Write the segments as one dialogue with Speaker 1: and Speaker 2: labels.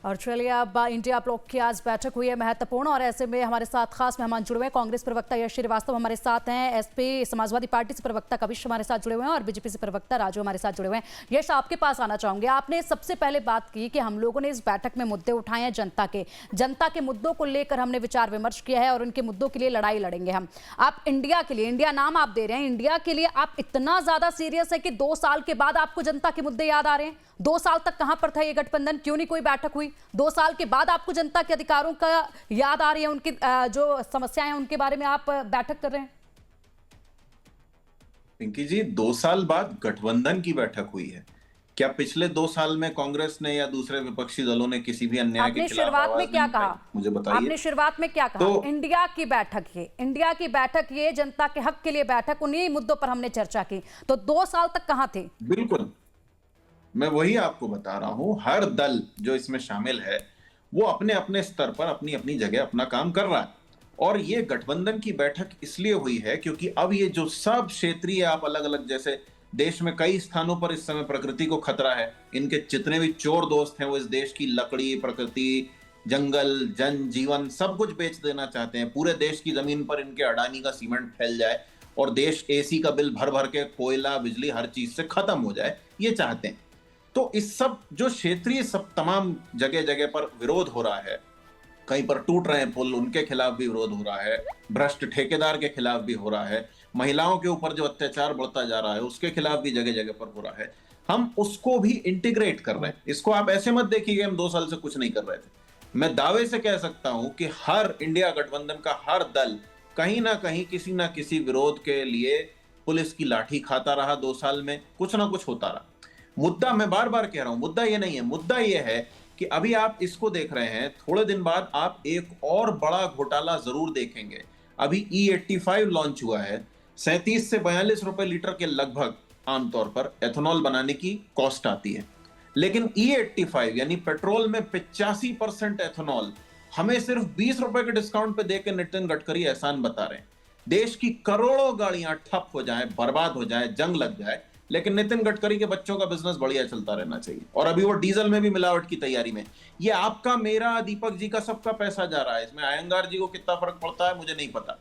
Speaker 1: और चलिए अब इंडिया ब्लॉक की आज बैठक हुई है महत्वपूर्ण, और ऐसे में हमारे साथ खास मेहमान जुड़े हुए हैं। कांग्रेस प्रवक्ता यश श्रीवास्तव हमारे साथ हैं, एसपी समाजवादी पार्टी से प्रवक्ता कविश हमारे साथ जुड़े हुए हैं, और बीजेपी से प्रवक्ता राजू हमारे साथ जुड़े हुए हैं। यश, आपके पास आना चाहूंगे। आपने सबसे पहले बात की कि हम लोगों ने इस बैठक में मुद्दे उठाए हैं जनता के मुद्दों को लेकर हमने विचार विमर्श किया है और उनके मुद्दों के लिए लड़ाई लड़ेंगे हम। आप इंडिया के लिए, इंडिया नाम आप दे रहे हैं, इंडिया के लिए आप इतना ज्यादा सीरियस है कि 2 साल के बाद आपको जनता के मुद्दे याद आ रहे हैं? 2 साल तक कहां पर था ये गठबंधन? क्यों नहीं कोई बैठक हुई? 2 साल के बाद आपको जनता के अधिकारों का याद आ रही है, उनकी जो समस्याएं हैं उनके बारे में आप बैठक कर रहे हैं?
Speaker 2: पिंकी जी, 2 साल बाद गठबंधन की बैठक हुई है। क्या पिछले 2 साल में कांग्रेस ने या दूसरे विपक्षी दलों ने किसी भी अन्याय के
Speaker 1: आपने
Speaker 2: खिलाफ
Speaker 1: शुरुआत में
Speaker 2: आवाज
Speaker 1: क्या
Speaker 2: नहीं
Speaker 1: कहा?
Speaker 2: उठाई? मुझे बताइए।
Speaker 1: आपने शुरुआत में क्या कहा?
Speaker 2: तो
Speaker 1: इंडिया की बैठक, ये इंडिया की बैठक, ये जनता के हक के लिए बैठक, उन्हीं मुद्दों पर हमने चर्चा की। तो 2 साल तक कहां थे?
Speaker 2: बिल्कुल, मैं वही आपको बता रहा हूं। हर दल जो इसमें शामिल है वो अपने अपने स्तर पर अपनी अपनी जगह अपना काम कर रहा है। और ये गठबंधन की बैठक इसलिए हुई है क्योंकि अब ये जो सब क्षेत्रीय, आप अलग अलग, जैसे देश में कई स्थानों पर इस समय प्रकृति को खतरा है। इनके जितने भी चोर दोस्त हैं वो इस देश की लकड़ी, प्रकृति, जंगल, जन जीवन सब कुछ बेच देना चाहते हैं। पूरे देश की जमीन पर इनके अडानी का सीमेंट फैल जाए और देश एसी का बिल भर भर के, कोयला, बिजली, हर चीज से खत्म हो जाए, ये चाहते हैं। तो इस सब जो क्षेत्रीय सब तमाम जगह जगह पर विरोध हो रहा है, कहीं पर टूट रहे हैं पुल, उनके खिलाफ भी विरोध हो रहा है, भ्रष्ट ठेकेदार के खिलाफ भी हो रहा है, महिलाओं के ऊपर जो अत्याचार बढ़ता जा रहा है उसके खिलाफ भी जगह जगह पर हो रहा है। हम उसको भी इंटीग्रेट कर रहे हैं। इसको आप ऐसे मत देखिए हम 2 साल से कुछ नहीं कर रहे थे। मैं दावे से कह सकता हूं कि हर इंडिया गठबंधन का हर दल कहीं ना कहीं किसी ना किसी विरोध के लिए पुलिस की लाठी खाता रहा। 2 साल में कुछ ना कुछ होता रहा। मुद्दा, मैं बार बार कह रहा हूं, मुद्दा ये नहीं है। मुद्दा ये है कि अभी आप इसको देख रहे हैं, थोड़े दिन बाद आप एक और बड़ा घोटाला जरूर देखेंगे। अभी E85 लॉन्च हुआ है। 37 से 42 रुपए लीटर के लगभग आमतौर पर एथेनॉल बनाने की कॉस्ट आती है। लेकिन E85 यानी पेट्रोल में 85% एथेनॉल हमें सिर्फ 20 रुपए के डिस्काउंट पे देकर नितिन गडकरी एहसान बता रहे हैं। देश की करोड़ों गाड़ियां ठप हो जाए, बर्बाद हो जाए, जंग लग जाए, लेकिन नितिन गडकरी के बच्चों का बिजनेस बढ़िया चलता रहना चाहिए। और अभी वो डीजल में भी मिलावट की तैयारी में। ये आपका, मेरा, दीपक जी का, सबका पैसा जा रहा है। इसमें आयंगार जी को कितना फर्क पड़ता है मुझे नहीं पता।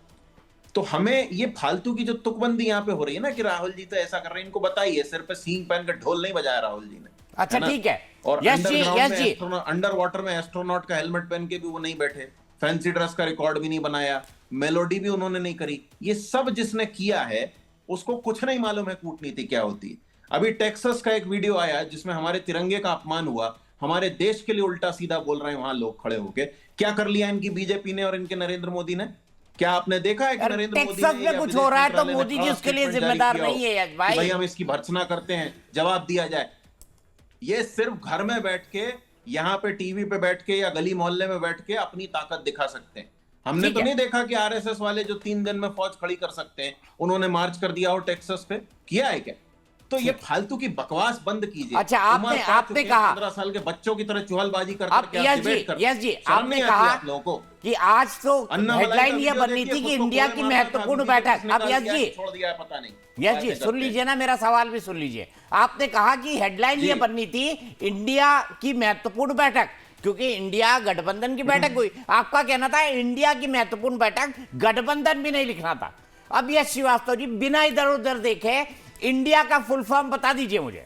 Speaker 2: तो हमें ये फालतू की जो तुकबंदी यहाँ पे हो रही है ना कि राहुल जी तो ऐसा कर रहे हैं, इनको बताइए, सिर पे सींग पहन कर ढोल नहीं बजाया राहुल जी ने,
Speaker 3: अच्छा
Speaker 2: है ना?
Speaker 3: ठीक है।
Speaker 2: और
Speaker 3: यश जी,
Speaker 2: अंडरग्राउंड
Speaker 3: यश जी,
Speaker 2: में, अंडर वाटर में एस्ट्रोनॉट का हेलमेट पहन के भी वो नहीं बैठे, फैंसी ड्रेस का रिकॉर्ड भी नहीं बनाया, मेलोडी भी उन्होंने नहीं करी। ये सब जिसने किया है उसको कुछ नहीं मालूम है कूटनीति क्या होती है। अभी टेक्सास का एक वीडियो आया जिसमें हमारे तिरंगे का अपमान हुआ, हमारे देश के लिए उल्टा सीधा बोल रहे हैं वहां लोग खड़े होके। क्या कर लिया इनकी बीजेपी ने और इनके नरेंद्र मोदी ने? क्या आपने देखा है कि नरेंद्र मोदी
Speaker 3: टेक्सास
Speaker 2: ने
Speaker 3: में
Speaker 2: या
Speaker 3: कुछ
Speaker 2: विदेश
Speaker 3: हो रहा है तो
Speaker 2: मंत्रालय ने
Speaker 3: मोदी जी
Speaker 2: खड़ा
Speaker 3: उसके लिए
Speaker 2: स्टेटमेंट जारी
Speaker 3: जिम्मेदार
Speaker 2: किया हो
Speaker 3: नहीं है यश
Speaker 2: कि
Speaker 3: भाई।
Speaker 2: भाई हम इसकी भर्त्सना करते हैं, जवाब दिया जाए? ये सिर्फ घर में बैठ के, यहाँ पे टीवी पे बैठ के या गली मोहल्ले में बैठ के अपनी ताकत दिखा सकते हैं। हमने
Speaker 3: ठीक
Speaker 2: तो
Speaker 3: है।
Speaker 2: नहीं देखा कि आरएसएस वाले जो 3 दिन में फौज खड़ी कर सकते हैं, उन्होंने मार्च कर दिया हो टेक्सास पे, किया है क्या? तो ये
Speaker 3: ठीक।
Speaker 2: फालतू की बकवास बंद कीजिए।
Speaker 3: अच्छा,
Speaker 2: उम्र
Speaker 3: आपने
Speaker 2: पा
Speaker 3: आपने
Speaker 2: चुके हैं,
Speaker 3: कहा
Speaker 2: 15 साल के बच्चों की तरह चुहलबाजी कर
Speaker 3: अब
Speaker 2: करके आप
Speaker 3: यश जी,
Speaker 2: डिबेट करते
Speaker 3: यश
Speaker 2: हैं।
Speaker 3: जी,
Speaker 2: शर्म
Speaker 3: आपने
Speaker 2: नहीं आती
Speaker 3: कहा
Speaker 2: आप लोगों को?
Speaker 3: कि आज तो
Speaker 2: अन्ना मलाई का
Speaker 3: हेडलाइन ये
Speaker 2: वीडियो
Speaker 3: बननी
Speaker 2: देखिए,
Speaker 3: थी
Speaker 2: खुद
Speaker 3: कि
Speaker 2: को
Speaker 3: इंडिया
Speaker 2: गोले
Speaker 3: की
Speaker 2: मार रहा था,
Speaker 3: महत्वपूर्ण
Speaker 2: वीडियो
Speaker 3: बैठक।
Speaker 2: किसने
Speaker 3: अब
Speaker 2: निकाल
Speaker 3: यश
Speaker 2: दिया है
Speaker 3: जी,
Speaker 2: कि छोड़ दिया है पता नहीं।
Speaker 3: यश जी
Speaker 2: बातें
Speaker 3: सुन
Speaker 2: करते हैं।
Speaker 3: लीजिए ना, मेरा सवाल भी सुन लीजिए। आपने कहा कि हेडलाइन
Speaker 2: जी।
Speaker 3: ये बननी थी इंडिया की महत्वपूर्ण बैठक, क्योंकि इंडिया गठबंधन की बैठक हुई। आपका कहना था इंडिया की महत्वपूर्ण बैठक, गठबंधन भी नहीं लिखना था। अब यश श्रीवास्तव जी, बिना इधर उधर देखे इंडिया का फुल फॉर्म बता दीजिए मुझे।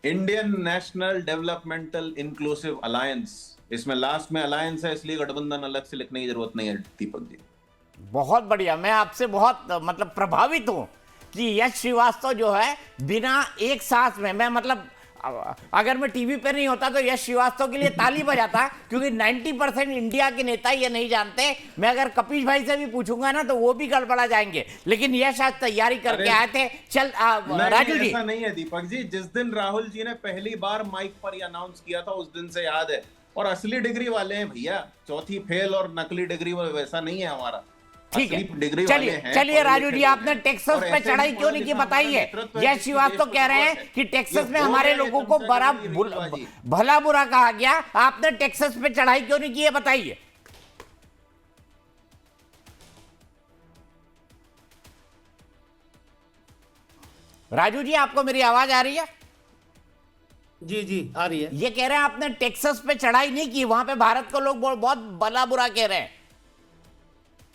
Speaker 2: Indian national developmental inclusive alliance. इसमें लास्ट में अलायंस है, इसलिए गठबंधन अलग से लिखने की जरूरत नहीं है दीपक जी।
Speaker 3: बहुत बढ़िया, मैं आपसे बहुत मतलब प्रभावित हूं कि यश श्रीवास्तव जो है बिना एक सांस में, मैं मतलब अगर मैं टीवी पे नहीं होता तो यश श्रीवास्तव के लिए ताली बजाता, क्योंकि 90% इंडिया के नेता ये नहीं जानते। मैं अगर कपिल भाई से भी पूछूंगा ना तो वो भी गड़बड़ा जाएंगे, लेकिन यश आज तैयारी करके आए थे। चल राजू जी,
Speaker 2: ऐसा नहीं है दीपक जी। जिस दिन राहुल जी ने पहली बार माइक पर यह अनाउंस किया था उस दिन से याद है। और असली डिग्री वाले हैं भैया, चौथी फेल और नकली डिग्री वैसा नहीं है हमारा।
Speaker 3: ठीक है।
Speaker 2: डिग्री
Speaker 3: चलिए राजू जी, आपने टेक्सास पे चढ़ाई क्यों नहीं की बताइए। यश श्रीवास्तव कह रहे हैं कि टेक्सास में हमारे लोगों को बड़ा भला बुरा कहा गया, आपने टेक्सास पे चढ़ाई क्यों नहीं की है बताइए। राजू जी, आपको मेरी आवाज आ रही है?
Speaker 4: जी जी आ रही है।
Speaker 3: ये कह रहे हैं आपने टेक्सास पे चढ़ाई नहीं की, वहां पे भारत को लोग बहुत भला बुरा कह रहे हैं।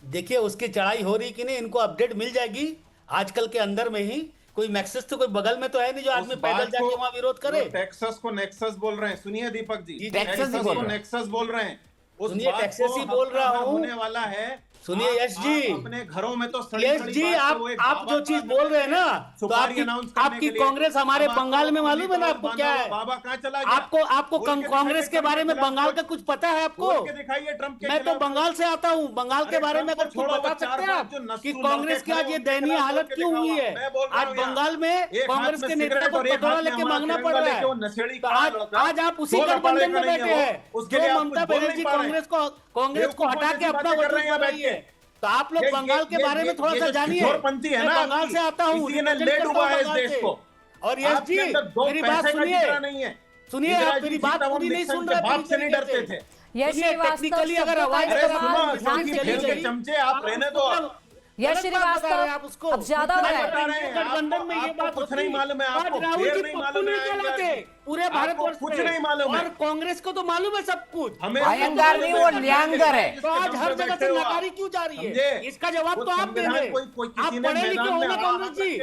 Speaker 4: देखिए उसकी चढ़ाई हो रही कि नहीं, इनको अपडेट मिल जाएगी आजकल के अंदर में ही। कोई मैक्सिस तो कोई बगल में तो है नहीं जो आदमी
Speaker 2: उस
Speaker 4: पैदल
Speaker 2: बात
Speaker 4: जाके वहां विरोध करे।
Speaker 2: जो टेक्सास को नेक्सस बोल रहे हैं, सुनिए दीपक जी,
Speaker 4: जी,
Speaker 3: टेक्सास ही
Speaker 2: टेक्सास
Speaker 3: बोल
Speaker 2: को
Speaker 3: रहे हैं।
Speaker 2: नेक्सस बोल रहे हैं। उस
Speaker 4: सुनिए,
Speaker 2: बात
Speaker 4: टेक्सास
Speaker 2: को
Speaker 4: ही बोल रहा
Speaker 2: हफ्ता भर
Speaker 4: हूं।
Speaker 2: होने वाला है।
Speaker 4: सुनिए
Speaker 2: आप-
Speaker 4: यश जी,
Speaker 2: आप अपने घरों में तो सड़ी
Speaker 4: यश
Speaker 2: सड़ी
Speaker 4: जी,
Speaker 2: बात पे
Speaker 4: आप
Speaker 2: वो एक
Speaker 4: आप
Speaker 2: बाबा
Speaker 4: जो चीज
Speaker 2: खड़ा
Speaker 4: बोल रहे हैं ना, तो
Speaker 2: सुपारी announce करने
Speaker 4: आपकी
Speaker 2: के लिए।
Speaker 4: कांग्रेस हमारे
Speaker 2: अब आपको
Speaker 4: बंगाल में मालूम है ना
Speaker 2: उंगली
Speaker 4: आपको
Speaker 2: पर
Speaker 4: क्या
Speaker 2: बांधा
Speaker 4: है?
Speaker 2: हुआ बाबा कहाँ चला गया?
Speaker 4: आपको
Speaker 2: बोल के
Speaker 4: कांग्रेस के
Speaker 2: दिखाइए
Speaker 4: बारे में
Speaker 2: ट्रम्प के
Speaker 4: बंगाल का
Speaker 2: खिलाफ
Speaker 4: कुछ पता है आपको?
Speaker 2: बोल के दिखाइए ट्रम्प के
Speaker 4: मैं तो
Speaker 2: खिलाफ।
Speaker 4: बंगाल से आता हूँ, बंगाल के
Speaker 2: अरे
Speaker 4: बारे में
Speaker 2: ट्रम्प
Speaker 4: अगर
Speaker 2: को
Speaker 4: कुछ
Speaker 2: छोड़ो,
Speaker 4: बता
Speaker 2: वो चार
Speaker 4: सकते हैं
Speaker 2: बात
Speaker 4: आप
Speaker 2: जो नस्तू
Speaker 4: कि
Speaker 2: लड़के
Speaker 4: कांग्रेस की
Speaker 2: खड़े
Speaker 4: आज ये
Speaker 2: उनके
Speaker 4: दयनीय
Speaker 2: खिलाफ बोल
Speaker 4: हालत
Speaker 2: के
Speaker 4: क्यों
Speaker 2: दिखाओ
Speaker 4: हुई
Speaker 2: आप।
Speaker 4: है?
Speaker 2: मैं बोल रहा
Speaker 4: आज
Speaker 2: हूँ यहाँ।
Speaker 4: बंगाल में
Speaker 2: एक हाथ
Speaker 4: कांग्रेस
Speaker 2: में
Speaker 4: के नेता
Speaker 2: सिगरेट
Speaker 4: को
Speaker 2: और एक
Speaker 4: कटोरा
Speaker 2: हाथ में
Speaker 4: लेके
Speaker 2: हमारा
Speaker 4: मांगना
Speaker 2: तिरंगा
Speaker 4: पड़ रहा
Speaker 2: लेके वो
Speaker 4: है।
Speaker 2: नशेड़ी
Speaker 4: तो
Speaker 2: खड़ा
Speaker 4: आज
Speaker 2: लड़का,
Speaker 4: आज आप उसी
Speaker 2: दो लपाड़े
Speaker 4: गठबंधन में
Speaker 2: करेंगे
Speaker 4: बैठे
Speaker 2: वो,
Speaker 4: हैं
Speaker 2: उसके
Speaker 4: जो
Speaker 2: लिए आप
Speaker 4: ममता
Speaker 2: कुछ बोल नहीं
Speaker 4: बनर्जी
Speaker 2: पा रहे हैं।
Speaker 4: कांग्रेस को हटा के अपना
Speaker 2: बेवकूफों जैसी
Speaker 4: वजूद
Speaker 2: बातें कर रहे हैं
Speaker 4: बनाई है।
Speaker 2: बैठ के।
Speaker 4: तो आप लोग बंगाल के बारे में थोड़ा
Speaker 2: ये
Speaker 4: सा
Speaker 2: जो
Speaker 4: जानिए।
Speaker 2: किशोरपंथी है
Speaker 4: मैं
Speaker 2: ना
Speaker 4: बंगाल
Speaker 2: आपकी,
Speaker 4: से आता हूँ,
Speaker 2: इसी ने
Speaker 4: represent
Speaker 2: ले
Speaker 4: करता
Speaker 2: डूबा
Speaker 4: हूँ
Speaker 2: है इस
Speaker 4: बंगाल
Speaker 2: देश
Speaker 4: से।
Speaker 2: को।
Speaker 4: और यश
Speaker 2: आपके
Speaker 4: जी,
Speaker 2: अंदर दो
Speaker 4: मेरी बात
Speaker 2: पैसे का
Speaker 4: सुनिए,
Speaker 2: जिगरा नहीं है।
Speaker 4: सुनिए, आप
Speaker 2: इंदिरा जी
Speaker 4: मेरी बात
Speaker 2: सीताराम
Speaker 4: पूरी नहीं
Speaker 2: निक्सन
Speaker 4: सुन
Speaker 2: के
Speaker 4: रहे
Speaker 2: बाप
Speaker 4: पूरी
Speaker 2: से नहीं
Speaker 4: तरीके
Speaker 2: डरते
Speaker 4: से।
Speaker 2: थे।
Speaker 1: यश
Speaker 4: सुनिए,
Speaker 1: श्रीवास्तव
Speaker 4: टेक्निकली अगर
Speaker 1: शब्दों का
Speaker 4: आवाज
Speaker 2: अरे
Speaker 4: इस्तेमाल
Speaker 2: सुनो,
Speaker 1: ध्यान
Speaker 2: क्योंकि
Speaker 1: से
Speaker 2: खेल के
Speaker 1: लीजिए।
Speaker 2: चमचे आप रहने दो।
Speaker 1: यश श्रीवास्तव
Speaker 4: आप उसको
Speaker 1: अब ज्यादा हो रहा है।
Speaker 2: बता रहे हैं,
Speaker 4: गठबंधन में ये
Speaker 2: आपको
Speaker 4: बात
Speaker 2: कुछ नहीं मालूम है, आपको
Speaker 4: राहुल
Speaker 2: फेर
Speaker 4: जी
Speaker 2: नहीं
Speaker 4: पप्पू
Speaker 2: मालूम
Speaker 4: नहीं
Speaker 2: है,
Speaker 4: कहलाते
Speaker 2: आएंगे।
Speaker 4: पूरे
Speaker 2: आपको
Speaker 4: भारतवर्ष
Speaker 2: कुछ
Speaker 4: में।
Speaker 2: नहीं मालूम है।
Speaker 4: और कांग्रेस को तो मालूम है सब कुछ।
Speaker 2: हमें
Speaker 3: अयंगार नहीं, वो ल्यांगर है।
Speaker 4: तो आज हर जगह से नकारी क्यों जा रही है? इसका जवाब तो आप देंगे। आप पढ़े लिखे हो ना कांग्रेस जी?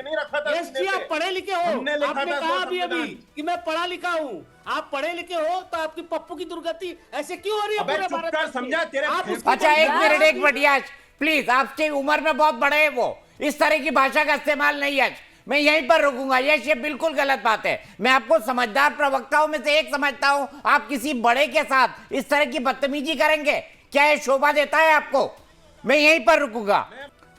Speaker 4: यस जी, आप पढ़े लिखे हो।
Speaker 2: हमने लिखा
Speaker 4: आपने
Speaker 2: था
Speaker 4: कहा
Speaker 2: तो
Speaker 4: अभी
Speaker 2: संविधान।
Speaker 4: कि मैं पढ़ा लिखा हूँ। आप पढ़े लिखे हो तो आपकी पप्पू की दुर्गति ऐसे क्यों हो रही है
Speaker 2: अबे
Speaker 4: पूरे
Speaker 2: चुप
Speaker 4: भारत
Speaker 2: कर,
Speaker 4: में?
Speaker 2: समझा तेरे
Speaker 4: आप
Speaker 2: फेफड़े-
Speaker 4: उसको
Speaker 3: अच्छा एक
Speaker 4: समझा-
Speaker 3: मिनट, एक मिनट यश प्लीज, आपसे उम्र में बहुत बड़े हैं वो, इस तरह की भाषा का इस्तेमाल नहीं यश। मैं यहीं पर रुकूंगा यश, ये बिल्कुल गलत बात है। मैं आपको समझदार प्रवक्ताओं में से एक समझता हूं, आप किसी बड़े के साथ इस तरह की बदतमीजी करेंगे, क्या ये शोभा देता है आपको? मैं यहीं पर रुकूंगा।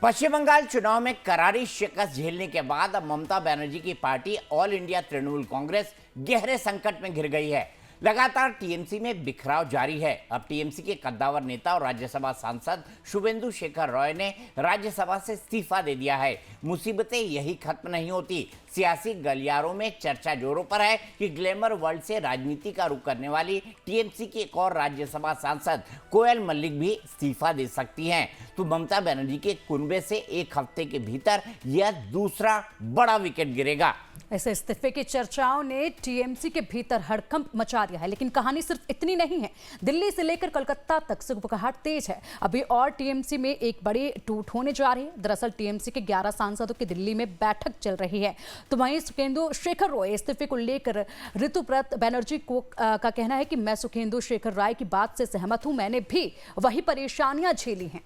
Speaker 3: पश्चिम बंगाल चुनाव में करारी शिकस्त झेलने के बाद अब ममता बनर्जी की party all India Trinamool Congress गहरे संकट में घिर गई है। लगातार टीएमसी में बिखराव जारी है। अब टीएमसी के कद्दावर नेता और राज्यसभा सांसद शुभेंदु शेखर रॉय ने राज्यसभा से इस्तीफा दे दिया है। मुसीबतें यही खत्म नहीं होती। सियासी गलियारों में चर्चा जोरों पर है कि ग्लैमर वर्ल्ड से राजनीति का रुख करने वाली टीएमसी की एक और राज्यसभा सांसद कोयल मल्लिक भी इस्तीफा दे सकती हैं। तो ममता बनर्जी के कुनबे से एक हफ्ते के भीतर यह दूसरा बड़ा विकेट गिरेगा।
Speaker 1: ऐसे इस्तीफे की चर्चाओं ने टीएमसी के भीतर हड़कंप मचा दिया है, लेकिन कहानी सिर्फ इतनी नहीं है। दिल्ली से लेकर कोलकाता तक सुगबुगाहट तेज है। अभी और टीएमसी में एक बड़ी टूट होने जा रही है। दरअसल टीएमसी के 11 सांसदों की दिल्ली में बैठक चल रही है। तो वहीं सुखेंदु शेखर रॉय इस्तीफे को लेकर ऋतुव्रत बनर्जी को का कहना है कि मैं सुखेंदु शेखर रॉय की बात से सहमत हूं, मैंने भी वही परेशानियां झेली हैं।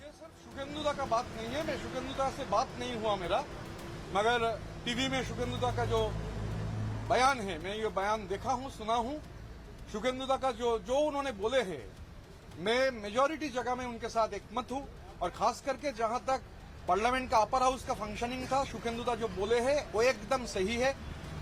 Speaker 5: ये सिर्फ शुभेंदुदा का बात नहीं है, मैं शुभेंदुदा से बात नहीं हुआ मेरा, मगर टीवी में शुभेंदुदा का जो बयान है, मैं ये बयान देखा हूँ, सुना हूँ। शुभेंदुदा का जो उन्होंने बोले हैं, मैं मेजॉरिटी जगह में उनके साथ एकमत हूँ। और खास करके जहां तक पार्लियामेंट का अपर हाउस का फंक्शनिंग था, शुभेंदुदा जो बोले हैं वो एकदम सही है।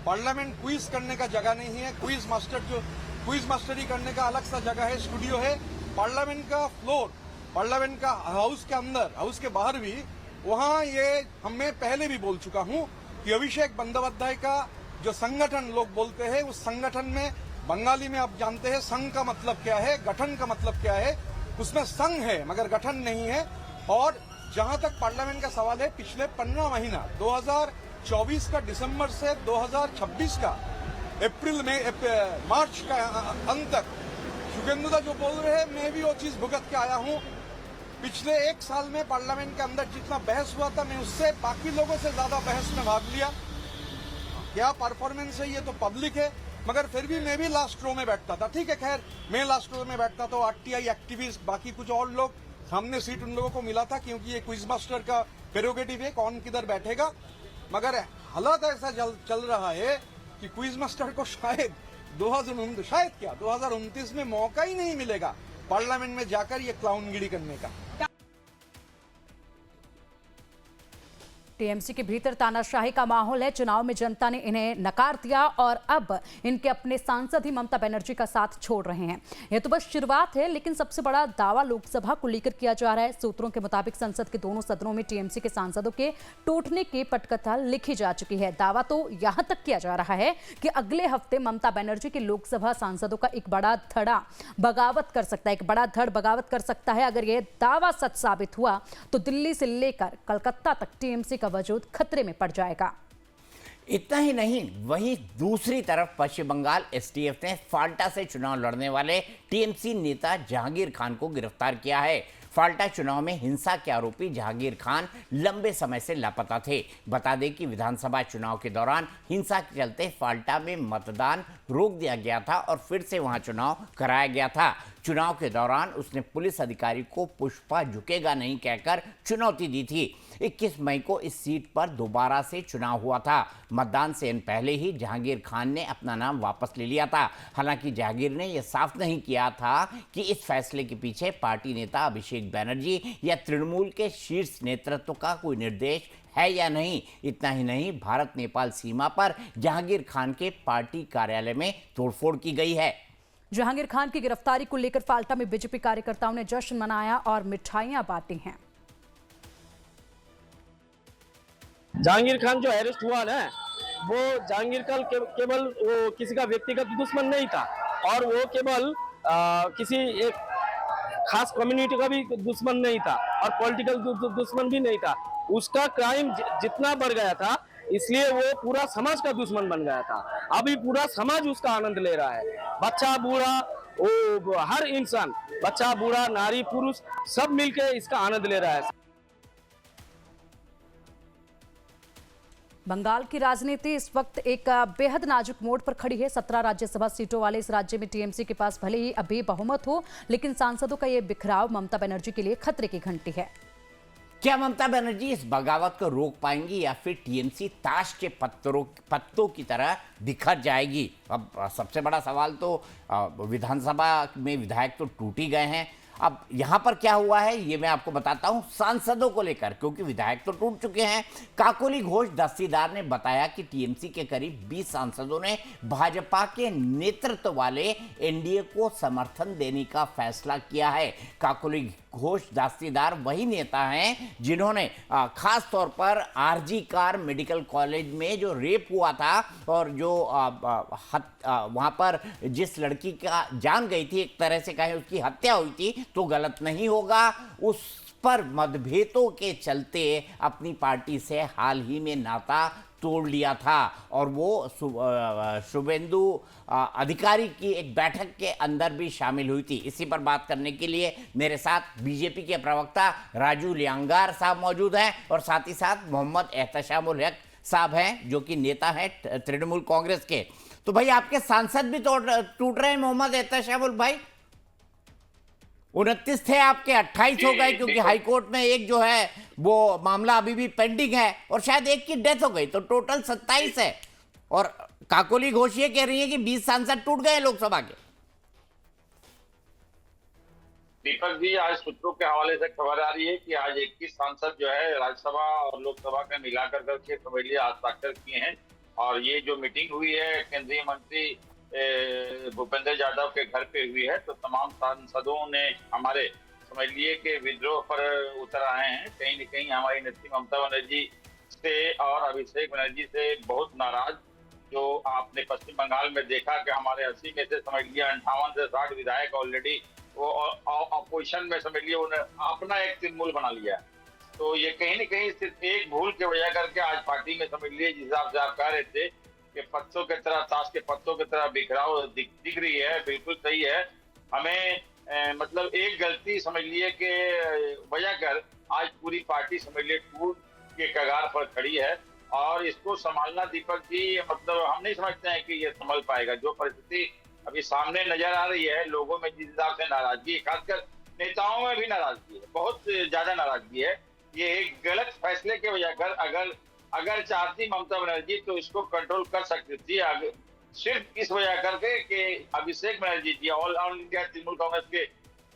Speaker 5: पार्लियामेंट क्विज करने का जगह नहीं है। क्विज मास्टरी करने का अलग सा जगह है, स्टूडियो है। पार्लियामेंट का फ्लोर, पार्लियामेंट का हाउस के अंदर, हाउस के बाहर भी, वहां ये मैं पहले भी बोल चुका हूं कि अभिषेक बंदोपाध्याय का जो संगठन लोग बोलते हैं, उस संगठन में बंगाली में आप जानते हैं संघ का मतलब क्या है, गठन का मतलब क्या है। उसमें संघ है मगर गठन नहीं है। और जहां तक पार्लियामेंट का सवाल है, पिछले 15 महीना 2024 का दिसंबर से 2026 का मार्च का अंत तक शुभेंदुदा जो बोल रहे हैं, मैं भी वो चीज भुगत के आया हूं। पिछले एक साल में पार्लियामेंट के अंदर जितना बहस हुआ था, मैं उससे बाकी लोगों से ज्यादा बहस में भाग लिया। क्या परफॉर्मेंस है ये तो पब्लिक है, मगर फिर भी मैं भी लास्ट रो में बैठता था। ठीक है, खैर मैं लास्ट रो में बैठता तो आरटीआई एक्टिविस्ट, बाकी कुछ और लोग, सामने सीट उन लोगों को मिला था, क्योंकि ये क्विज मास्टर का प्रेरोगेटिव है कौन किधर बैठेगा। मगर हालात ऐसा चल रहा है कि क्विज मास्टर को शायद 2029 में मौका ही नहीं मिलेगा पार्लियामेंट में जाकर ये क्लाउनगिरी करने का।
Speaker 1: टीएमसी के भीतर तानाशाही का माहौल है। चुनाव में जनता ने इन्हें नकार दिया और अब इनके अपने सांसद ही ममता बनर्जी का साथ छोड़ रहे हैं। यह तो बस शुरुआत है, लेकिन सबसे बड़ा दावा लोकसभा को लेकर किया जा रहा है। सूत्रों के मुताबिक संसद के दोनों सदनों में टीएमसी के सांसदों के टूटने की पटकथा लिखी जा चुकी है। दावा तो यहां तक किया जा रहा है कि अगले हफ्ते ममता बनर्जी के लोकसभा सांसदों का एक बड़ा धड़ बगावत कर सकता है। अगर यह दावा सच साबित हुआ तो दिल्ली से लेकर कलकत्ता तक टीएमसी का वजूद खतरे में पड़ जाएगा।
Speaker 3: इतना ही नहीं, वहीं दूसरी तरफ पश्चिम बंगाल एसटीएफ ने फाल्टा से चुनाव लड़ने वाले टीएमसी नेता जहांगीर खान को गिरफ्तार किया है। फाल्टा चुनाव में हिंसा के आरोपी जहांगीर खान लंबे समय से लापता थे। बता दें कि विधानसभा चुनाव के दौरान हिंसा के चलते फाल्टा में मतदान रोक दिया गया था और फिर से वहां चुनाव कराया गया था। चुनाव के दौरान उसने पुलिस अधिकारी को पुष्पा झुकेगा नहीं कहकर चुनौती दी थी। 21 मई को इस सीट पर दोबारा से चुनाव हुआ था। मतदान से पहले ही जहांगीर खान ने अपना नाम वापस ले लिया था। हालांकि जहांगीर ने यह साफ नहीं किया था कि इस फैसले के पीछे पार्टी नेता अभिषेक बैनर्जी या तृणमूल के शीर्ष नेतृत्व का कोई निर्देश है या नहीं। इतना ही नहीं, भारत नेपाल सीमा पर जहांगीर खान के पार्टी कार्यालय में तोड़फोड़ की गई है।
Speaker 1: जहांगीर खान की गिरफ्तारी को लेकर फाल्टा में बीजेपी कार्यकर्ताओं ने जश्न मनाया और मिठाइयां बांटी हैं।
Speaker 6: जहांगीर खान जो अरेस्ट हुआ ना, वो जहांगीर खान केवल वो किसी का व्यक्तिगत दुश्मन नहीं था और वो केवल किसी एक खास कम्युनिटी का भी दुश्मन नहीं था और पॉलिटिकल दुश्मन भी नहीं था। उसका क्राइम जितना बढ़ गया था, इसलिए वो पूरा समाज का दुश्मन बन गया था। अभी पूरा समाज उसका आनंद ले रहा है। बच्चा बूढ़ा, वो हर इंसान, बच्चा बूढ़ा नारी पुरुष सब मिलके इसका आनंद ले रहा है।
Speaker 1: बंगाल की राजनीति इस वक्त एक बेहद नाजुक मोड़ पर खड़ी है। 17 राज्यसभा सीटों वाले इस राज्य में टीएमसी के पास भले ही अभी बहुमत हो, लेकिन सांसदों का ये बिखराव ममता बनर्जी के लिए खतरे की घंटी है।
Speaker 3: क्या ममता बनर्जी इस बगावत को रोक पाएंगी या फिर टीएमसी ताश के पत्तों की तरह बिखर जाएगी? अब सबसे बड़ा सवाल तो विधानसभा में विधायक तो टूट ही गए हैं। अब यहाँ पर क्या हुआ है ये मैं आपको बताता हूँ सांसदों को लेकर, क्योंकि विधायक तो टूट चुके हैं। काकोली घोष दस्तीदार ने बताया कि टीएमसी के करीब 20 सांसदों ने भाजपा के नेतृत्व वाले एनडीए को समर्थन देने का फैसला किया है। काकोली घोष दस्तीदार वही नेता हैं जिन्होंने खास तौर पर आरजी कार मेडिकल कॉलेज में जो रेप हुआ था और जो वहां पर जिस लड़की का जान गई थी, एक तरह से कहें उसकी हत्या हुई थी तो गलत नहीं होगा, उस पर मतभेदों के चलते अपनी पार्टी से हाल ही में नाता तोड़ लिया था और वो शुभेंदु अधिकारी की एक बैठक के अंदर भी शामिल हुई थी। इसी पर बात करने के लिए मेरे साथ बीजेपी के प्रवक्ता राजू लियांगार साहब मौजूद हैं और साथ ही साथ मोहम्मद एहतशामुल हक साहब हैं जो कि नेता हैं तृणमूल कांग्रेस के। तो भाई आपके सांसद भी टूट रहे हैं मोहम्मद एहतशामुल भाई। 29 थे आपके, 28 हो गए क्योंकि हाईकोर्ट में एक जो है वो मामला अभी भी पेंडिंग है और शायद एक की डेथ हो गई, तो टोटल 27 है। और काकोली घोष ये कह रही है कि 20 सांसद टूट गए लोकसभा के।
Speaker 7: दीपक जी, आज सूत्रों के हवाले से खबर आ रही है कि आज 21 सांसद जो है राज्यसभा और लोकसभा का मिलाकर करके समझ लिया हस्ताक्षर किए हैं। और ये जो मीटिंग हुई है केंद्रीय मंत्री भूपेंद्र यादव के घर पे हुई है, तो तमाम सांसदों ने हमारे समझ लिए कि विद्रोह पर उतर आए हैं। कहीं न कहीं हमारी नेत्री ममता बनर्जी से और अभिषेक बनर्जी से बहुत नाराज। जो आपने पश्चिम बंगाल में देखा कि हमारे 80 में से समझ लिया 58 से 60 विधायक ऑलरेडी वो अपोजिशन में समझ लिया उन्हें अपना एक तृणमूल बना लिया। तो ये कहीं न कहीं सिर्फ एक भूल के वजह करके आज पार्टी में समझ लिए जिस हिसाब से आप कह रहे थे कि पत्तों की तरह, ताश के पत्तों की तरह बिखराव दिख रही है, बिल्कुल सही है। हमें मतलब एक गलती समझ लिए कि वजह कर आज पूरी पार्टी समझ लिए टूट के कगार पर खड़ी है और इसको संभालना दीपक जी मतलब हम नहीं समझते हैं कि ये संभल पाएगा। जो परिस्थिति अभी सामने नजर आ रही है, लोगों में जिस हिसाब से नाराजगी, खासकर नेताओं में भी नाराजगी है, बहुत ज्यादा नाराजगी है। ये एक गलत फैसले के वजह कर अगर चाहती ममता बनर्जी तो इसको कंट्रोल कर सकती थी। सिर्फ इस वजह करके कि अभिषेक बनर्जी जी ऑल इंडिया तृणमूल कांग्रेस के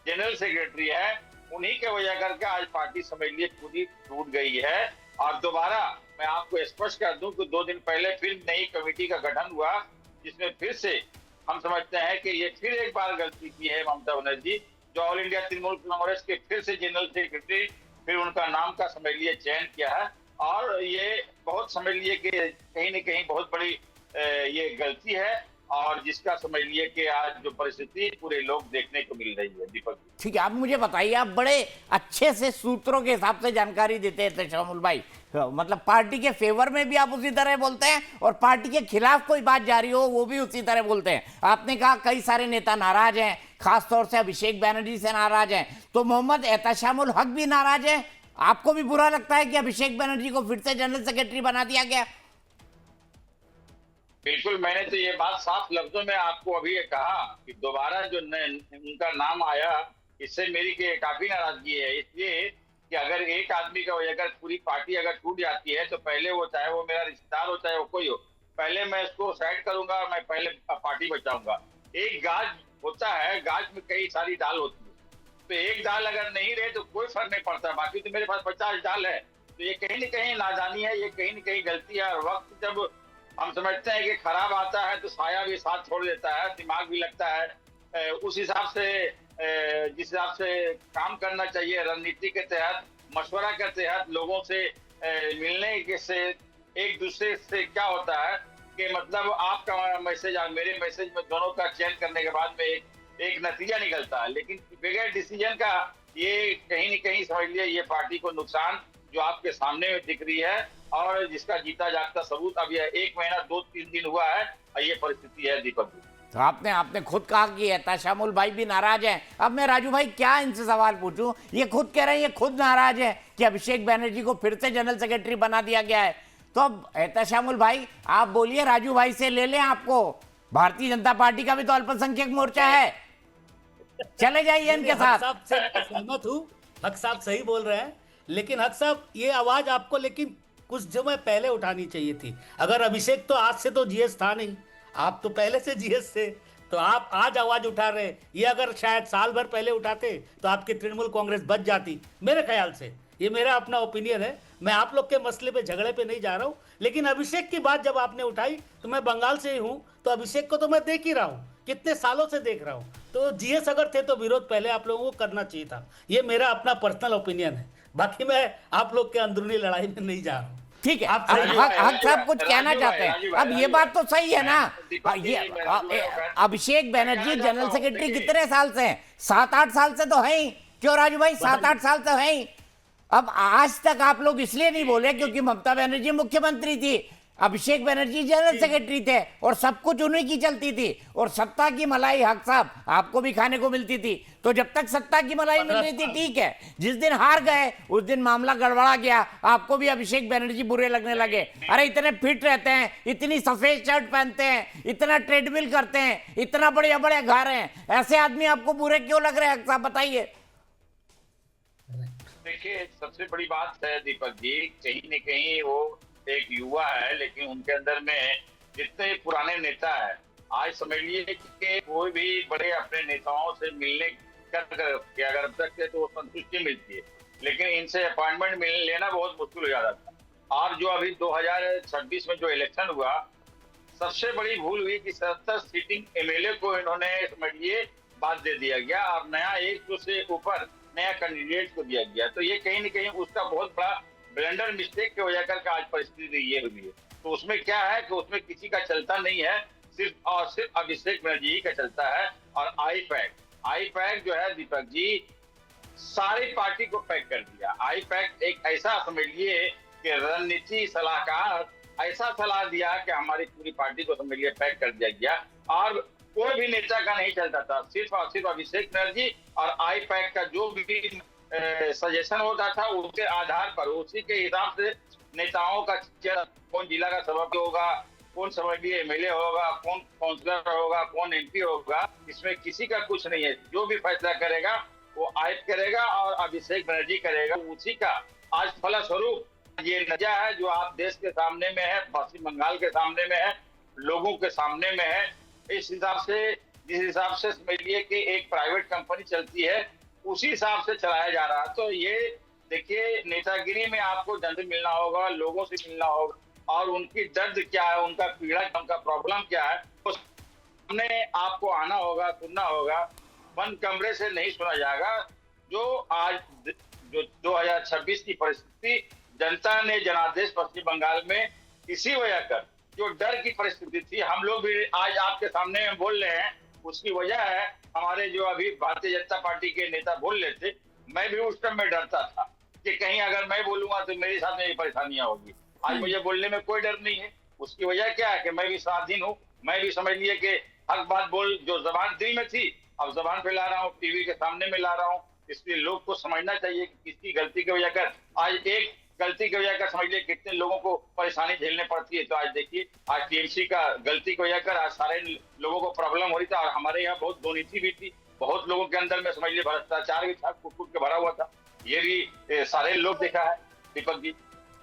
Speaker 7: जनरल सेक्रेटरी है, उन्हीं के वजह करके आज पार्टी समझ लिए पूरी टूट गई है। और दोबारा मैं आपको स्पष्ट कर दूं कि 2 दिन पहले फिर नई कमेटी का गठन हुआ जिसमें फिर से हम समझते हैं कि ये फिर एक बार गलती की है ममता बनर्जी, जो ऑल इंडिया तृणमूल कांग्रेस के फिर से जनरल सेक्रेटरी फिर उनका नाम का समझ लिए चयन किया है। और ये बहुत समझ लिए कि कहीं न कहीं बहुत बड़ी ये गलती है और जिसका समझ लिए कि आज जो परिस्थिति पूरे लोग देखने को मिल रही है। दीपक जी,
Speaker 3: ठीक है, आप मुझे बताइए, आप बड़े अच्छे से सूत्रों के हिसाब से जानकारी देते हैं तशम्मुल भाई, मतलब पार्टी के फेवर में भी आप उसी तरह बोलते हैं और पार्टी के खिलाफ कोई बात जारी हो वो भी उसी तरह बोलते हैं। आपने कहा कई सारे नेता नाराज हैं, खासतौर से अभिषेक बैनर्जी से नाराज हैं, तो मोहम्मद एहतशामुल हक भी नाराज है। आपको भी बुरा लगता है कि अभिषेक बैनर्जी को फिर से जनरल सेक्रेटरी बना दिया गया?
Speaker 7: बिल्कुल, मैंने तो ये बात साफ लफ्जों में आपको अभी कहा कि दोबारा जो उनका नाम आया, इससे मेरी काफी नाराजगी है। इसलिए कि अगर एक आदमी का अगर पूरी पार्टी अगर टूट जाती है तो पहले वो, चाहे वो मेरा रिश्तेदार हो चाहे वो कोई हो, पहले मैं इसको साइड करूंगा और मैं पहले पार्टी बचाऊंगा। एक गाज होता है, गाज में कई सारी डाल होती है, तो एक डाल अगर नहीं रहे तो कोई फर्क नहीं पड़ता। बाकी तो मेरे पास 50 डाल है, तो ये कहीं न कहीं नादानी है, ये कहीं न कहीं गलती है। और वक्त जब हम समझते हैं कि खराब आता है तो साया भी साथ छोड़ देता है, दिमाग भी लगता है। उस हिसाब से जिस हिसाब से काम करना चाहिए, रणनीति के तहत, मशवरा के तहत, लोगों से मिलने के से एक दूसरे से क्या होता है कि मतलब आपका मैसेज और मेरे मैसेज में दोनों का चयन करने के बाद में एक नतीजा निकलता है। लेकिन बगैर डिसीजन का ये कहीं न कहीं समझ लिया ये पार्टी को नुकसान जो आपके सामने दिख रही है और जिसका जीता जागता सबूत अब यह 1 महीना 2-3 दिन हुआ है और ये परिस्थिति है। दीपक जी,
Speaker 3: तो आपने खुद कहा कि एहतशामुल भाई भी नाराज हैं। अब मैं राजू भाई क्या इनसे सवाल पूछूं, ये खुद कह रहे हैं, ये खुद नाराज है कि अभिषेक बैनर्जी को फिर से जनरल सेक्रेटरी बना दिया गया है। तो अब एहतशामुल भाई आप बोलिए, राजू भाई से ले लें आपको, भारतीय जनता पार्टी का भी तो अल्पसंख्यक मोर्चा है, चले जाइए इनके साथ।
Speaker 4: हक साहब से मैं सहमत हूँ, हक साहब सही बोल रहे हैं, लेकिन हक साहब ये आवाज आपको लेकिन कुछ समय पहले उठानी चाहिए थी। अगर अभिषेक तो आज से तो जीएस था नहीं, आप तो पहले से जीएस थे, तो आप आज आवाज उठा रहे हैं। ये अगर शायद साल भर पहले उठाते तो आपकी तृणमूल कांग्रेस बच जाती, मेरे ख्याल से। ये मेरा अपना ओपिनियन है, मैं आप लोग के मसले पे झगड़े पे नहीं जा रहा हूँ। लेकिन अभिषेक की बात जब आपने उठाई तो मैं बंगाल से ही हूँ, तो अभिषेक को तो मैं देख ही रहा हूँ, कितने सालों से देख रहा हूँ। तो जीएस अगर थे तो विरोध पहले आप लोगों को करना चाहिए था। ये मेरा अपना पर्सनल ओपिनियन है, बाकी मैं आप लोग के अंदरूनी लड़ाई में नहीं जा रहा हूँ।
Speaker 3: ठीक है,
Speaker 4: आप
Speaker 3: अब
Speaker 4: राजू
Speaker 3: हक साहब कुछ कहना चाहते हैं। अब ये बात तो सही है ना, ये अभिषेक बैनर्जी जनरल सेक्रेटरी कितने साल से हैं? 7-8 साल से तो है ही। क्यों राजू भाई, 7-8 साल तो है ही। अब आज तक आप लोग इसलिए नहीं बोले क्योंकि ममता बनर्जी मुख्यमंत्री थी, अभिषेक बनर्जी जनरल सेक्रेटरी थे और सब कुछ उन्हीं की चलती थी और सत्ता की मलाई हक साहब आपको भी खाने को मिलती थी। तो जब तक सत्ता की मलाई मिल रही थी ठीक है, जिस दिन हार गए उस दिन मामला गड़बड़ा गया, आपको भी अभिषेक बनर्जी बुरे लगने लगे। अरे इतने फिट रहते हैं, इतनी सफेद शर्ट पहनते हैं, इतना ट्रेडमिल करते हैं, इतना बड़े बड़े घर हैं, ऐसे आदमी आपको बुरे क्यों लग रहे हैं हक साहब, बताइए।
Speaker 7: देखिए, सबसे बड़ी बात है दीपक जी, कहीं न कहीं वो एक युवा है, लेकिन उनके अंदर में जितने पुराने नेता है, आज समझ लिए कि कोई भी बड़े अपने नेताओं से मिलने कर अगर अब तक तो संतुष्टि मिलती है, लेकिन इनसे अपॉइंटमेंट लेना बहुत मुश्किल हो जाता था। और जो अभी 2026 में जो इलेक्शन हुआ, सबसे बड़ी भूल हुई कि 70 सीटिंग एमएलए को इन्होंने समझिए बात दे दिया गया और नया 100 से ऊपर नया कैंडिडेट को दिया गया। तो ये कहीं न कहीं उसका बहुत बड़ा ब्लेंडर मिस्टेक की वजह कर आज परिस्थिति ये हुई है। तो उसमें क्या है कि उसमें किसी का चलता नहीं है, सिर्फ और सिर्फ अभिषेक बनर्जी का चलता है। और आई पैक जो है दीपक जी, सारी पार्टी को पैक कर दिया। आई पैक एक ऐसा समझ लिए कि रणनीति सलाहकार ऐसा सलाह दिया कि हमारी पूरी पार्टी को समझ लिए पैक कर दिया गया और कोई भी नेता का नहीं चलता था, सिर्फ और सिर्फ अभिषेक बनर्जी और आई पैक का जो भी सजेशन होता था उसके आधार पर, उसी के हिसाब से नेताओं का कौन जिला का सभापति होगा, कौन समझिए एमएलए होगा, कौन काउंसलर होगा, कौन एमपी होगा, इसमें किसी का कुछ नहीं है। जो भी फैसला करेगा वो आयत करेगा और अभिषेक बनर्जी करेगा, उसी का आज फलस्वरूप ये नतीजा है जो आप देश के सामने में है, पश्चिम बंगाल के सामने में है, लोगों के सामने में है। इस हिसाब से, जिस हिसाब से समझिए कि एक प्राइवेट कंपनी चलती है, उसी हिसाब से चलाया जा रहा है। तो ये देखिए, नेतागिरी में आपको जन से मिलना होगा, लोगों से मिलना होगा और उनकी दर्द क्या है, उनका पीड़ा, उनका प्रॉब्लम क्या है, उस सामने आपको आना होगा, सुनना होगा। बंद कमरे से नहीं सुना जाएगा। जो आज जो 2026 की परिस्थिति जनता ने जनादेश पश्चिम बंगाल में इसी वजह कर जो डर की परिस्थिति थी, हम लोग भी आज आपके सामने में बोल रहे हैं, उसकी वजह है हमारे जो अभी भारतीय जनता पार्टी के नेता बोल रहे थे, मैं भी उस टाइम में डरता था कि कहीं अगर मैं बोलूंगा तो मेरे साथ में ये परेशानियां होगी। आज मुझे बोलने में कोई डर नहीं है। उसकी वजह क्या है कि मैं भी स्वाधीन हूँ। मैं भी समझ लिए कि हर बात बोल, जो जबान दिल में थी अब जबान पे ला रहा हूँ, टीवी के सामने में ला रहा हूँ। इसलिए लोग को समझना चाहिए कि किसकी गलती की वजह कर आज एक गलती की वजह कर समझ लिए कितने लोगों को परेशानी झेलने पड़ती है। तो आज देखिए, आज टीएमसी का गलती की वजह कर आज सारे लोगों को प्रॉब्लम हो रही था और हमारे यहाँ बहुत दुर्नीति भी थी, बहुत लोगों के अंदर में समझ लिए भ्रष्टाचार भी था, कूट के भरा हुआ था। ये भी सारे लोग देखा है दीपक जी।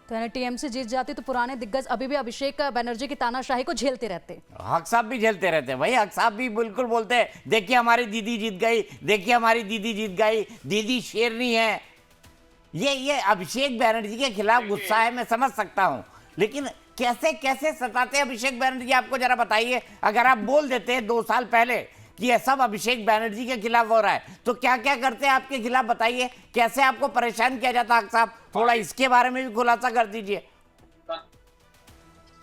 Speaker 1: तो यानी टीएमसी जीत जाती तो पुराने दिग्गज अभी भी अभिषेक बनर्जी की तानाशाही को झेलते रहते।
Speaker 3: हक साहब भी झेलते रहते हैं भाई, हक साहब भी बिल्कुल बोलते हैं, देखिए हमारी दीदी जीत गई, देखिए हमारी दीदी जीत गई, दीदी शेरनी है। ये अभिषेक बनर्जी के खिलाफ गुस्सा है, मैं समझ सकता हूं, लेकिन कैसे कैसे सताते हैं अभिषेक बनर्जी, आपको जरा बताइए। अगर आप बोल देते हैं 2 साल पहले कि यह सब अभिषेक बनर्जी के खिलाफ हो रहा है, तो क्या क्या करते हैं आपके खिलाफ, बताइए। कैसे आपको परेशान किया जाता हक साहब, थोड़ा इसके बारे में भी खुलासा कर दीजिए।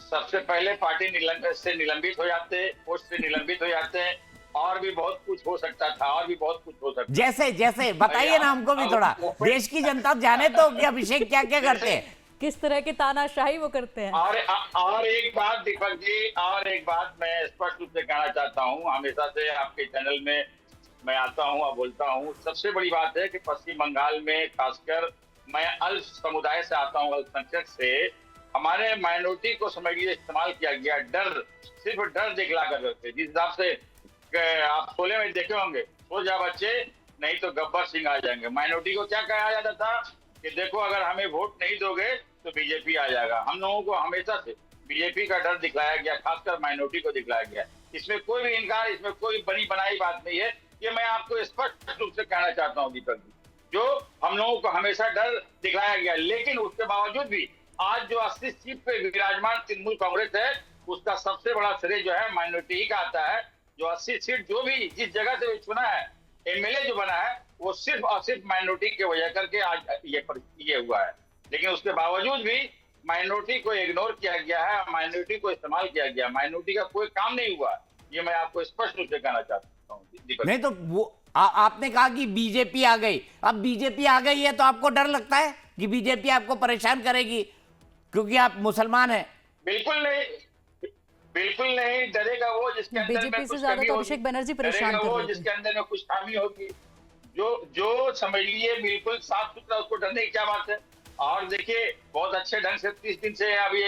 Speaker 7: सबसे पहले पार्टी से निलंबित हो जाते, पोस्ट से निलंबित हो जाते हैं, और भी बहुत कुछ हो सकता था, और भी बहुत कुछ हो सकता।
Speaker 3: जैसे जैसे बताइए ना हमको भी थोड़ा, देश की जनता जाने तो कि अभिषेक क्या क्या करते हैं,
Speaker 1: किस तरह की तानाशाही वो करते हैं।
Speaker 7: और एक बात दीपक जी, और एक बात मैं स्पष्ट रूप से कहना चाहता हूँ, हमेशा से आपके चैनल में मैं आता हूँ और बोलता हूँ, सबसे बड़ी बात है कि पश्चिम बंगाल में खासकर मैं अल्प समुदाय से आता हूँ, अल्पसंख्यक से, हमारे माइनॉरिटी को समझिए इस्तेमाल किया गया, डर, सिर्फ डर दिखला कर रखते। जिस हिसाब से आप शोले में देखे होंगे, सो जा बच्चे नहीं तो गब्बर सिंह आ जाएंगे। माइनॉरिटी को क्या कहा जाता था कि देखो अगर हमें वोट नहीं दोगे तो बीजेपी आ जाएगा। हम लोगों को हमेशा से बीजेपी का डर दिखलाया गया, खासकर माइनॉरिटी को दिखलाया गया। इसमें कोई भी इनकार, इसमें कोई बनी बनाई बात नहीं है। ये मैं आपको स्पष्ट रूप से कहना चाहता हूँ दीपक जी, जो हम लोगों को हमेशा डर दिखलाया गया, लेकिन उसके बावजूद भी आज जो 80 सीट पे विराजमान तृणमूल कांग्रेस है, उसका सबसे बड़ा श्रेय जो है माइनॉरिटी ही का आता है। जो 80 सीट जो भी जिस जगह से चुना है, एमएलए जो बना है, वो सिर्फ और सिर्फ माइनॉरिटी के वजह करके आज ये हुआ है। लेकिन उसके बावजूद भी माइनॉरिटी को इग्नोर किया गया है, माइनॉरिटी को इस्तेमाल किया गया, माइनॉरिटी का कोई काम नहीं हुआ। ये मैं आपको स्पष्ट रूप से कहना चाहता हूँ।
Speaker 3: नहीं तो वो आपने कहा कि बीजेपी आ गई, अब बीजेपी आ गई है तो आपको डर लगता है कि बीजेपी आपको परेशान करेगी क्योंकि आप मुसलमान हैं?
Speaker 7: बिल्कुल नहीं, बिल्कुल नहीं। डरेगा वो जिसके अंदर
Speaker 1: बीजेपी से ज्यादा तो अभिषेक बनर्जी परेशान कर रहे थे।
Speaker 7: जिसके अंदर में कुछ खामी होगी, जो समझ लिए बिल्कुल साफ सुथरा, उसको डरने की क्या बात है। और देखिए बहुत अच्छे ढंग से 30 दिन से अभी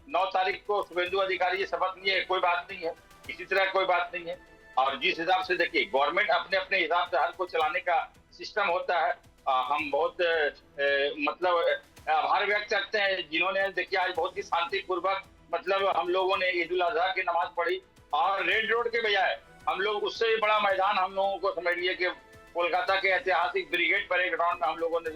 Speaker 7: 9 तारीख को शुभेंदु अधिकारी ये शपथ लिए, कोई बात नहीं है, किसी तरह कोई बात नहीं है। और जिस हिसाब से देखिए गवर्नमेंट अपने अपने हिसाब से हर को चलाने का सिस्टम होता है। हम बहुत मतलब आभार व्यक्त करते हैं जिन्होंने देखिए आज बहुत ही शांतिपूर्वक मतलब हम लोगों ने ईद उल अजहा की नमाज पढ़ी, और रेड रोड के बजाय हम लोग उससे भी बड़ा मैदान हम लोगों को समझ लिए कि कोलकाता के ऐतिहासिक ब्रिगेड परेड ग्राउंड में हम लोगों ने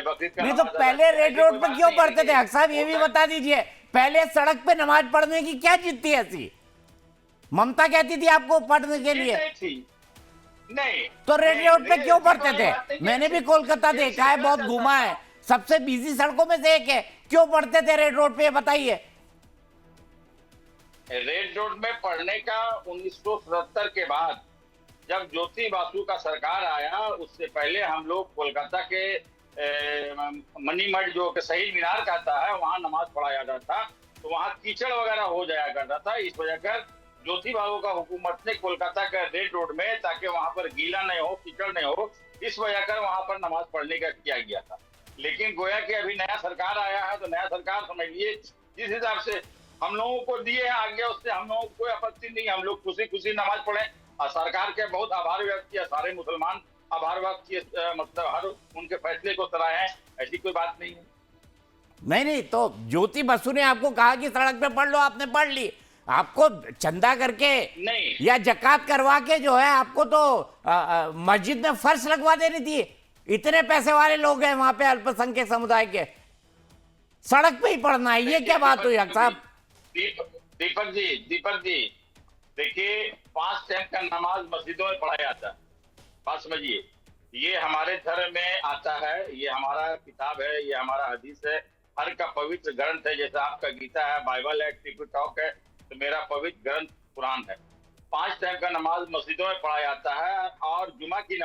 Speaker 7: बकरीद का
Speaker 3: नहीं तो पहले रेड रोड पे क्यों पढ़ते थे हक साहब, ये भी बता दीजिए। पहले सड़क पे नमाज पढ़ने की क्या जिद थी ऐसी? ममता कहती थी आपको पढ़ने के लिए,
Speaker 7: नहीं
Speaker 3: तो रेड रोड पे क्यों पढ़ते थे? मैंने भी कोलकाता देखा है, बहुत घूमा है, सबसे बिजी सड़कों में से एक है, क्यों पढ़ते थे रेड रोड पे, बताइए।
Speaker 7: रेड रोड में पढ़ने का 1977 के बाद जब ज्योति बासु का सरकार आया, उससे पहले हम लोग कोलकाता के मणिमठ जो शहीद मीनार कहता है, वहां नमाज पढ़ा जाता था, तो वहां कीचड़ वगैरह हो जाया करता था। इस वजह कर ज्योति बाबू का हुकूमत ने कोलकाता के रेड रोड में, ताकि वहां पर गीला नहीं हो, कीचड़ नहीं हो, इस वजह कर वहां पर नमाज पढ़ने का किया गया था। लेकिन गोया कि अभी नया सरकार आया है, तो नया सरकार समझ लिए जिस हिसाब से हम लोगों को दिए आगे, उससे हम लोगों को कोई आपत्ति नहीं, हम लोग खुशी खुशी नमाज पढ़े। और सरकार के बहुत आभार व्यक्त किया, सारे मुसलमान आभार व्यक्त किए, मतलब हर उनके फैसले को सराहे, ऐसी कोई बात नहीं है।
Speaker 3: नहीं तो ज्योति बसु ने आपको कहा कि सड़क पे पढ़ लो, आपने पढ़ ली। आपको चंदा करके
Speaker 7: नहीं
Speaker 3: या जकात करवा के जो है आपको तो मस्जिद में फर्श लगवा देनी थी। इतने पैसे वाले लोग हैं वहां पे अल्पसंख्यक समुदाय के, सड़क पे ही पढ़ना है, ये क्या बात हुई हक साहब?
Speaker 7: दीपक जी देखिए 5 टाइम का नमाज मस्जिदों में पढ़ा जाता है, बात समझिए। ये हमारे धर्म में आता है, ये हमारा किताब है, ये हमारा हदीस है। हर का पवित्र ग्रंथ है। जैसे आपका गीता है, बाइबल है, टिकटॉक है, तो मेरा पवित्र ग्रंथ कुरान है। 5 टाइम का नमाज मस्जिदों में पढ़ा जाता है, और जुमा की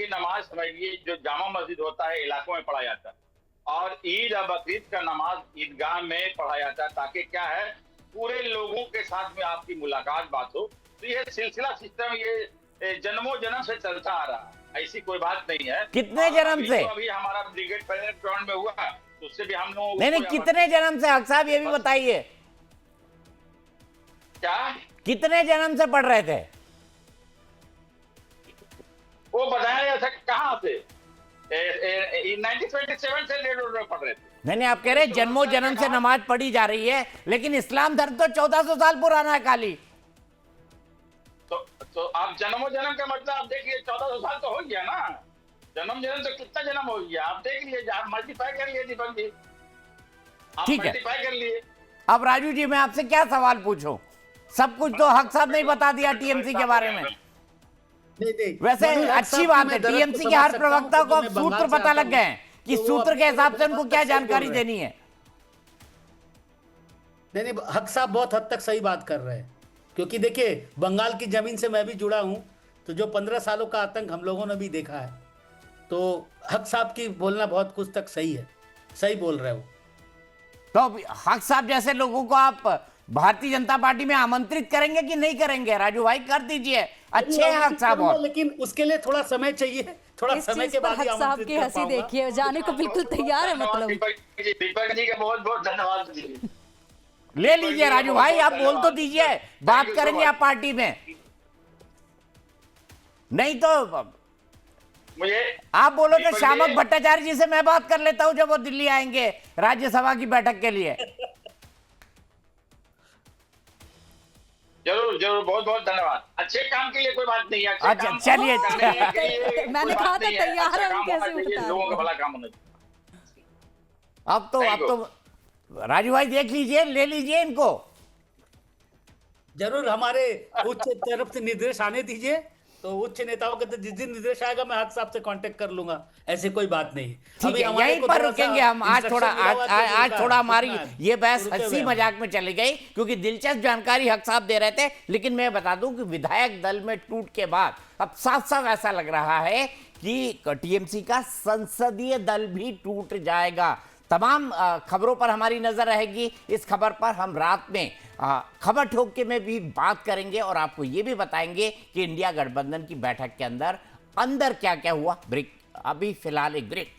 Speaker 7: नमाज समझिए जो जामा मस्जिद होता है इलाकों में पढ़ा जाता है, और ईद और बकरीद का नमाज ईदगाह में पढ़ा जाता है, ताकि क्या है पूरे लोगों के साथ में आपकी मुलाकात बात हो। तो ये सिलसिला सिस्टम ये जन्मों जन्म से चलता आ रहा है, ऐसी कोई बात नहीं है।
Speaker 3: कितने जन्म से?
Speaker 7: अभी हमारा ब्रिगेड परेड ग्राउंड में हुआ, तो उससे भी हम लोग
Speaker 3: नहीं, कितने जन्म से हक साहब, ये भी बताइए।
Speaker 7: क्या
Speaker 3: कितने जन्म से पढ़ रहे थे?
Speaker 7: वो बताया जा सकता कहाँ से? 1927 से लेकर में पढ़ रहे थे।
Speaker 3: नहीं, आप कह रहे जन्मों जन्म से नमाज पढ़ी जा रही है, लेकिन इस्लाम धर्म तो 1400 साल पुराना है काली।
Speaker 7: तो आप जन्मों जन्म का मतलब आप देखिए 1400 साल तो हो गया ना। जन्म तो कितना जन्म हो गया आप देख लिए, आप मल्टीप्लाई कर लिए दीपक जी, आप
Speaker 3: ठीक है।
Speaker 7: मल्टीप्लाई कर लिए।
Speaker 3: अब राजू जी मैं आपसे क्या सवाल पूछूं? सब कुछ तो हक साहब ने ही बता दिया टीएमसी के बारे में। वैसे अच्छी बात है, टीएमसी के हर प्रवक्ता को अब सूत्र पता लग गए हैं कि सूत्र के हिसाब से उनको क्या जानकारी देनी है।
Speaker 4: नहीं, हक साहब बहुत हद तक सही बात कर रहे हैं, क्योंकि देखिए बंगाल की जमीन से मैं भी जुड़ा हूं, तो जो 15 सालों का आतंक हम लोगों ने भी देखा है, तो हक साहब की बोलना बहुत कुछ तक सही है, सही बोल रहे हो।
Speaker 3: तो हक साहब जैसे लोगों को आप भारतीय जनता पार्टी में आमंत्रित करेंगे कि नहीं करेंगे? राजू भाई कर दीजिए, अच्छे हैं हक साहब। और
Speaker 4: लेकिन उसके लिए थोड़ा समय चाहिए, थोड़ा
Speaker 1: इस
Speaker 4: समय
Speaker 1: चीज
Speaker 4: के
Speaker 1: पर
Speaker 4: बाद ही
Speaker 1: हक साहब
Speaker 4: आमंत्रित
Speaker 1: की
Speaker 4: कर
Speaker 1: हंसी
Speaker 4: पाऊंगा।
Speaker 1: देखिए, जाने को बिल्कुल तैयार है। मतलब
Speaker 7: दीपक जी का बहुत बहुत धन्यवाद दीजिए।
Speaker 3: ले लीजिए राजू भाई, आप बोल तो दीजिए, बात करेंगे आप पार्टी में, नहीं तो
Speaker 7: मुझे
Speaker 3: आप बोलो तो
Speaker 7: दीपक
Speaker 3: श्यामक
Speaker 7: जी-
Speaker 3: भट्टाचार्य जी से मैं बात कर लेता हूं जब वो दिल्ली आएंगे राज्यसभा की बैठक के लिए।
Speaker 7: जरूर जरूर, बहुत बहुत धन्यवाद। अच्छे काम के लिए कोई बात नहीं है। अच्छे
Speaker 3: अच्छा,
Speaker 7: काम
Speaker 3: चलिए,
Speaker 7: करने के लिए
Speaker 1: मैंने
Speaker 7: कोई
Speaker 1: कहा
Speaker 7: बात
Speaker 1: था
Speaker 7: नहीं है।
Speaker 1: तैयार है,
Speaker 7: अच्छा
Speaker 1: हम
Speaker 7: काम होना
Speaker 1: कैसे
Speaker 7: चाहिए,
Speaker 1: बता
Speaker 7: लोगों
Speaker 1: रहे
Speaker 7: का
Speaker 1: हैं।
Speaker 7: भला काम होना चाहिए।
Speaker 3: अब तो राजू भाई देख लीजिए, ले लीजिए इनको।
Speaker 4: जरूर हमारे उच्च तरफ से निर्देश आने दीजिए, तो उच्च नेताओं के तो जिस दिन निर्देश आएगा मैं हक साहब से कांटेक्ट कर लूंगा, ऐसी कोई बात नहीं।
Speaker 3: ठीक
Speaker 4: अभी
Speaker 3: है,
Speaker 4: हमारे
Speaker 3: यहीं
Speaker 4: को
Speaker 3: पर
Speaker 4: थोड़ा सा
Speaker 3: रुकेंगे हम। आज थोड़ा
Speaker 4: instruction मिला हुआ है कि
Speaker 3: आज
Speaker 4: रुकना
Speaker 3: थोड़ा
Speaker 4: है,
Speaker 3: हमारी
Speaker 4: रुकना है।
Speaker 3: ये बहस
Speaker 4: रुके हुए
Speaker 3: हंसी
Speaker 4: हैं।
Speaker 3: मजाक में चली गई, क्योंकि दिलचस्प जानकारी हक साहब दे रहे थे। लेकिन मैं बता दूं कि विधायक दल में टूट के बाद अब साफ साफ ऐसा लग रहा है कि टीएमसी का संसदीय दल भी टूट जाएगा। तमाम खबरों पर हमारी नजर रहेगी। इस खबर पर हम रात में खबर ठोक के में भी बात करेंगे और आपको ये भी बताएंगे कि इंडिया गठबंधन की बैठक के अंदर क्या क्या हुआ। ब्रेक, अभी फिलहाल एक ब्रेक।